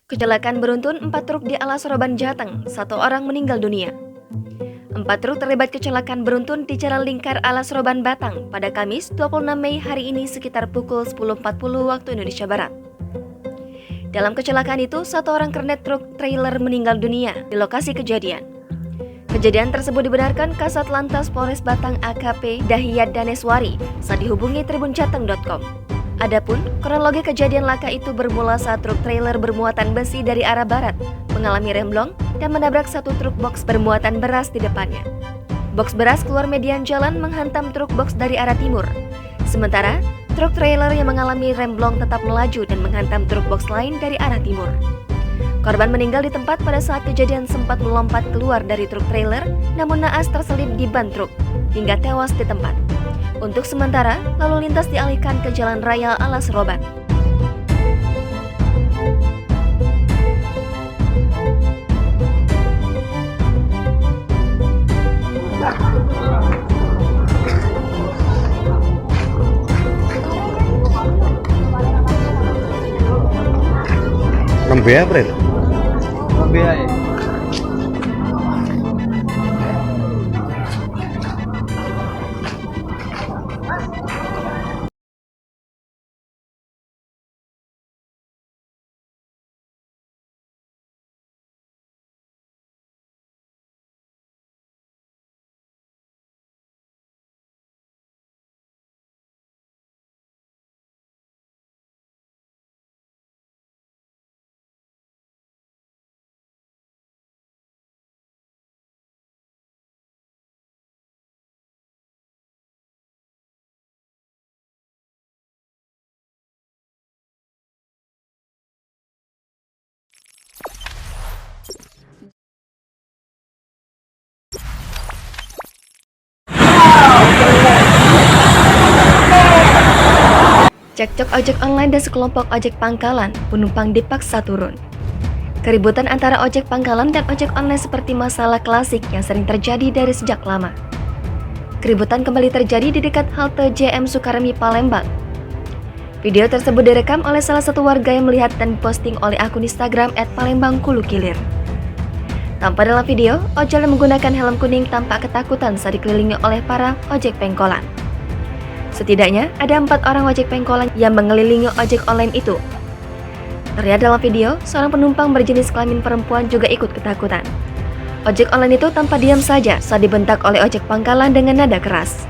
Kecelakaan beruntun 4 truk di Alas Roban, Jateng, 1 orang meninggal dunia. 4 truk terlibat kecelakaan beruntun di Jalan Lingkar Alas Roban, Batang pada Kamis 26 Mei hari ini sekitar pukul 10.40 waktu Indonesia Barat. Dalam kecelakaan itu, 1 orang kernet truk trailer meninggal dunia di lokasi kejadian. Kejadian tersebut dibenarkan Kasat Lantas Polres Batang AKP Dahiyat Daneswari saat dihubungi tribunjateng.com. Adapun kronologi kejadian laka itu bermula saat truk trailer bermuatan besi dari arah barat mengalami remblong dan menabrak 1 truk box bermuatan beras di depannya. Box beras keluar median jalan menghantam truk box dari arah timur. Sementara truk trailer yang mengalami remblong tetap melaju dan menghantam truk box lain dari arah timur. Korban meninggal di tempat pada saat kejadian sempat melompat keluar dari truk trailer, namun naas terselip di ban truk hingga tewas di tempat. Untuk sementara, lalu lintas dialihkan ke Jalan Raya Alas Roban. Lembe apa itu? Lembe aja. Cekcok ojek online dan sekelompok ojek pangkalan, penumpang dipaksa turun. Keributan antara ojek pangkalan dan ojek online seperti masalah klasik yang sering terjadi dari sejak lama. Keributan kembali terjadi di dekat halte JM Sukaremi, Palembang. Video tersebut direkam oleh salah satu warga yang melihat dan diposting oleh akun Instagram @palembangkulukilir. Tampak dalam video, ojol yang menggunakan helm kuning tampak ketakutan saat dikelilingi oleh para ojek pengkolan. Setidaknya ada 4 orang ojek pengkolan yang mengelilingi ojek online itu. Terlihat dalam video, seorang penumpang berjenis kelamin perempuan juga ikut ketakutan. Ojek online itu tanpa diam saja saat dibentak oleh ojek pangkalan dengan nada keras.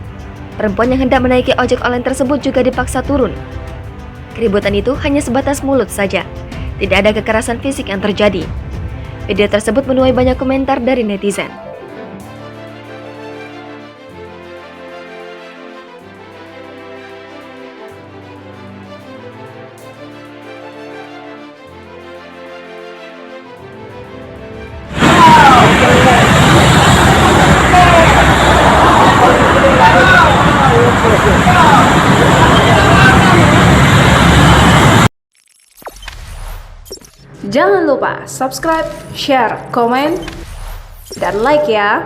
Perempuan yang hendak menaiki ojek online tersebut juga dipaksa turun. Keributan itu hanya sebatas mulut saja, tidak ada kekerasan fisik yang terjadi. Video tersebut menuai banyak komentar dari netizen. Jangan lupa subscribe, share, komen, dan like ya.